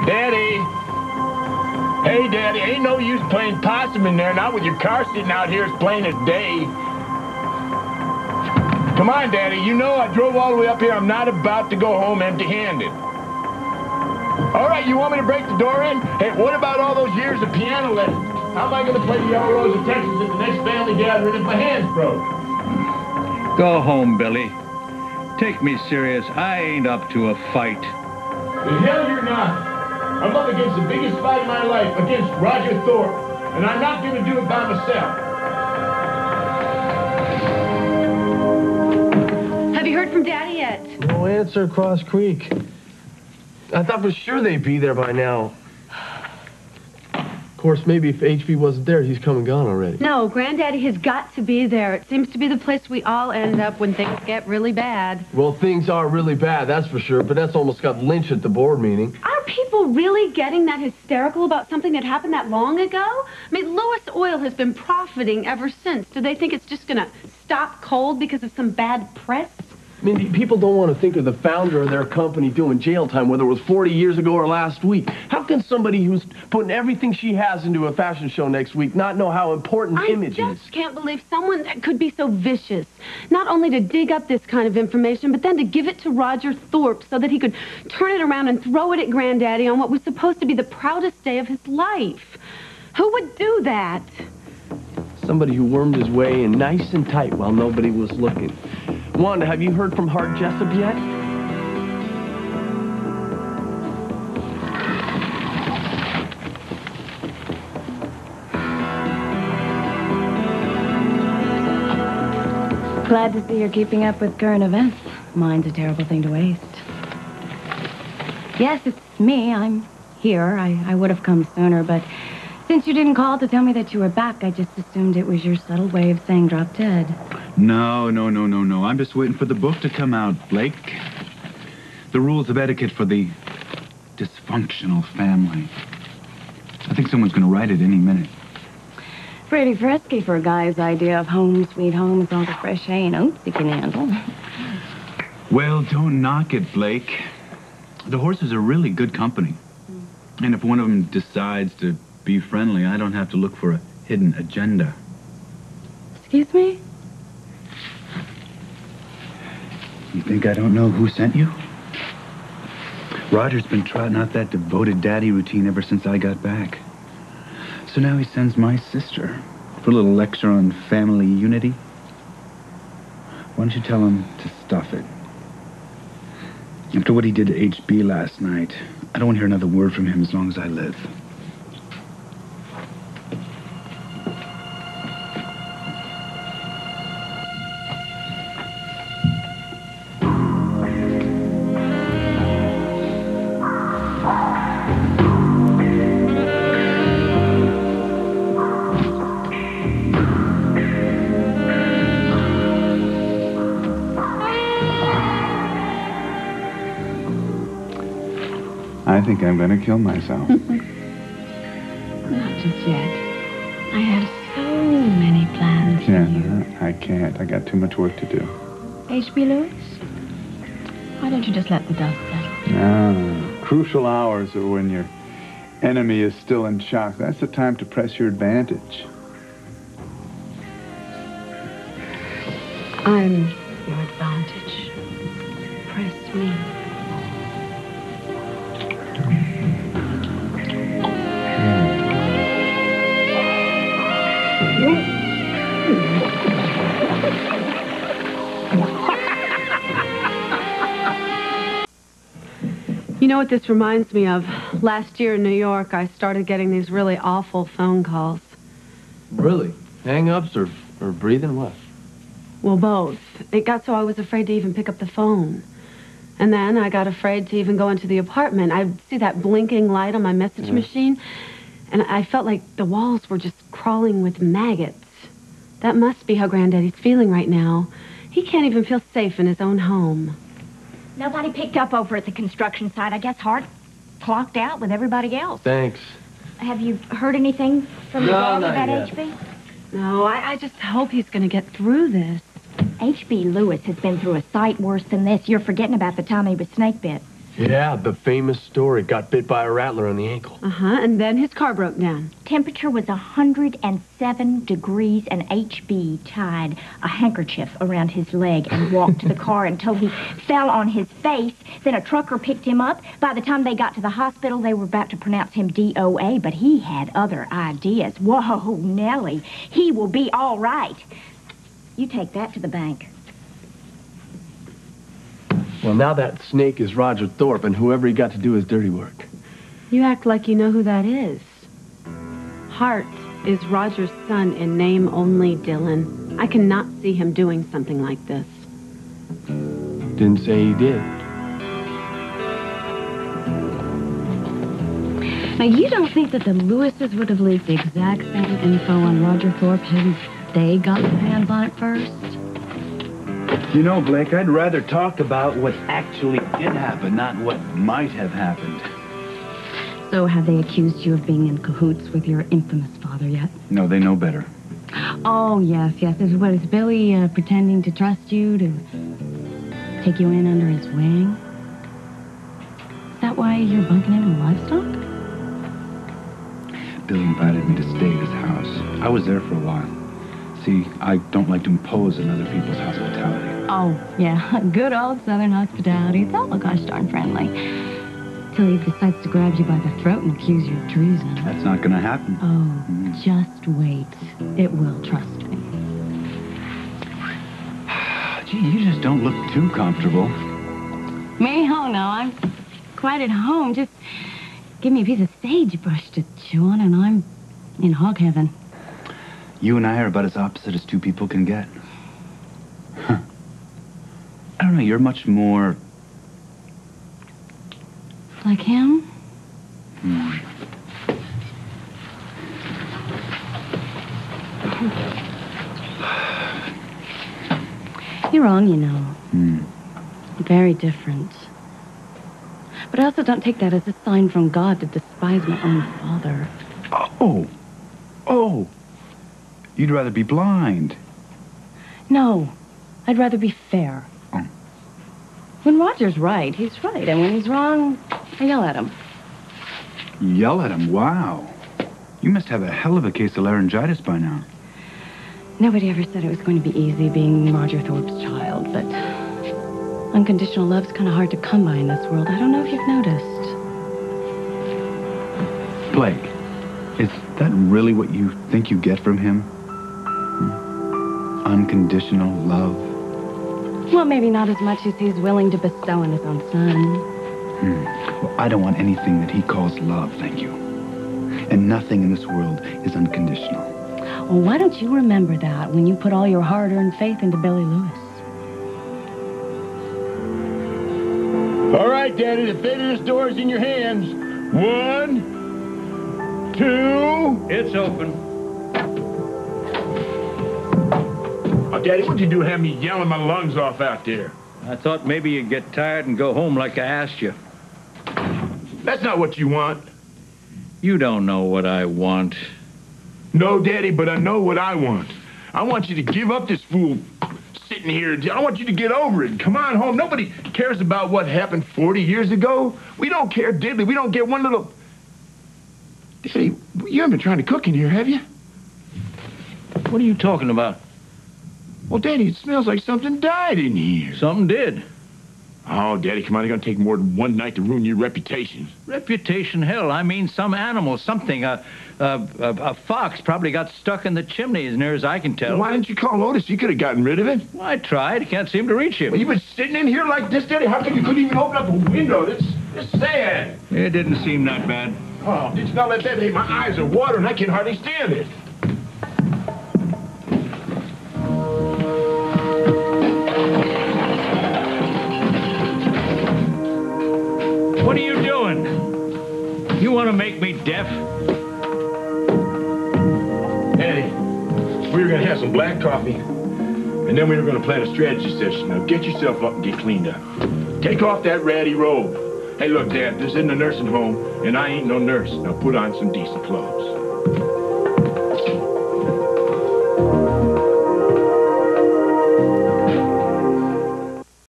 Daddy! Hey, Daddy, ain't no use playing possum in there, not with your car sitting out here as plain as day. Come on, Daddy, you know I drove all the way up here. I'm not about to go home empty-handed. All right, you want me to break the door in? Hey, what about all those years of piano lessons? How am I going to play the Yellow Rose of Texas at the next family gathering if my hand's broke? Go home, Billy. Take me serious. I ain't up to a fight. The hell you're not. I'm up against the biggest fight of my life, against Roger Thorpe, and I'm not going to do it by myself. Have you heard from Daddy yet? No answer across creek. I thought for sure they'd be there by now. Of course, maybe if HB wasn't there, he's come and gone already. No, Granddaddy has got to be there. It seems to be the place we all end up when things get really bad. Well, things are really bad, that's for sure, but that's almost got lynched at the board meeting. Are people really getting that hysterical about something that happened that long ago? I mean, Lewis Oil has been profiting ever since. Do they think it's just going to stop cold because of some bad press? I mean, people don't want to think of the founder of their company doing jail time, whether it was 40 years ago or last week. How can somebody who's putting everything she has into a fashion show next week not know how important image is? I just can't believe someone that could be so vicious. Not only to dig up this kind of information, but then to give it to Roger Thorpe so that he could turn it around and throw it at Granddaddy on what was supposed to be the proudest day of his life. Who would do that? Somebody who wormed his way in nice and tight while nobody was looking. Wanda, have you heard from Hart Jessup yet? Glad to see you're keeping up with current events. Mine's a terrible thing to waste. Yes, it's me. I'm here. I would have come sooner, but since you didn't call to tell me that you were back, I just assumed it was your subtle way of saying drop dead. No. I'm just waiting for the book to come out, Blake. The rules of etiquette for the dysfunctional family. I think someone's going to write it any minute. Pretty frisky for a guy's idea of home sweet home with all the fresh hay and oats he can handle. Well, don't knock it, Blake. The horses are really good company. And if one of them decides to be friendly, I don't have to look for a hidden agenda. Excuse me? You think I don't know who sent you? Roger's been trotting out that devoted daddy routine ever since I got back. So now he sends my sister for a little lecture on family unity. Why don't you tell him to stuff it? After what he did to HB last night, I don't want to hear another word from him as long as I live. I think I'm going to kill myself. Not just yet. I have so many plans for Jenna, I can't. I got too much work to do. HB Lewis? Why don't you just let the dust settle? No. Crucial hours are when your enemy is still in shock. That's the time to press your advantage. I'm your advantage. Press me. You know what this reminds me of? Last year in New York, I started getting these really awful phone calls. Really? Hang-ups or breathing? What? Well, both. It got so I was afraid to even pick up the phone. And then I got afraid to even go into the apartment. I'd see that blinking light on my message machine, and I felt like the walls were just crawling with maggots. That must be how Granddaddy's feeling right now. He can't even feel safe in his own home. Nobody picked up over at the construction site. I guess Hart clocked out with everybody else. Thanks. Have you heard anything from the dad not about yet. HB? No, I just hope he's going to get through this. HB Lewis has been through a sight worse than this. You're forgetting about the time he was snake bit. Yeah, the famous story. Got bit by a rattler on the ankle. And then his car broke down. Temperature was 107 degrees, and HB tied a handkerchief around his leg and walked to the car until he fell on his face. Then a trucker picked him up. By the time they got to the hospital, they were about to pronounce him DOA, but he had other ideas. Whoa, Nellie, he will be all right. You take that to the bank. Well, now that snake is Roger Thorpe, and whoever he got to do his dirty work. You act like you know who that is. Hart is Roger's son in name only, Dylan. I cannot see him doing something like this. Didn't say he did. Now, you don't think that the Lewises would have leaked the exact same info on Roger Thorpe hadn't they got their hands on it first? You know, Blake, I'd rather talk about what actually did happen, not what might have happened. So have they accused you of being in cahoots with your infamous father yet? No, they know better. Oh, yes. Is Billy pretending to trust you, to take you in under his wing? Is that why you're bunking him in livestock? Billy invited me to stay at his house. I was there for a while. See, I don't like to impose on other people's hospitality. Oh, yeah. Good old Southern hospitality. It's all gosh darn friendly. Till he decides to grab you by the throat and accuse you of treason. That's not going to happen. Oh, just wait. It will, trust me. Gee, you just don't look too comfortable. Me? Oh, no. I'm quite at home. Just give me a piece of sagebrush to chew on and I'm in hog heaven. You and I are about as opposite as two people can get. Huh. I don't know, you're much more... like him? You're wrong, you know. Very different. But I also don't take that as a sign from God to despise my own father. Oh. You'd rather be blind. No, I'd rather be fair. Oh. When Roger's right, he's right. And when he's wrong, I yell at him. Yell at him? Wow. You must have a hell of a case of laryngitis by now. Nobody ever said it was going to be easy being Roger Thorpe's child, but unconditional love's kind of hard to come by in this world. I don't know if you've noticed. Blake, is that really what you think you get from him? Unconditional love? Well, maybe not as much as he's willing to bestow on his own son. Well, I don't want anything that he calls love, thank you. And nothing in this world is unconditional. Well, why don't you remember that when you put all your hard-earned faith into Billy Lewis? All right, Daddy, the fate of this door is in your hands. 1, 2... It's open. Oh, Daddy, what'd you do having me yelling my lungs off out there? I thought maybe you'd get tired and go home like I asked you. That's not what you want. You don't know what I want. No, Daddy, but I know what I want. I want you to give up this fool sitting here. I want you to get over it. Come on home. Nobody cares about what happened 40 years ago. We don't care diddly. We don't get one little... Daddy, you haven't been trying to cook in here, have you? What are you talking about? Well, Daddy, it smells like something died in here. Something did. Oh, Daddy, come on. It's going to take more than one night to ruin your reputation. Reputation, hell. I mean, some animal, something. A fox probably got stuck in the chimney, as near as I can tell. Well, why didn't you call Otis? You could have gotten rid of it. Well, I tried. I can't seem to reach him. Well, you've been sitting in here like this, Daddy? How come you couldn't even open up a window? It's sad. It didn't seem that bad. Oh, did you not let that? Hey, my eyes are watering. I can hardly stand it. What are you doing? You want to make me deaf? Daddy, we were going to have some black coffee, and then we were going to plan a strategy session. Now, get yourself up and get cleaned up. Take off that ratty robe. Hey, look, Dad, this isn't a nursing home, and I ain't no nurse. Now, put on some decent clothes.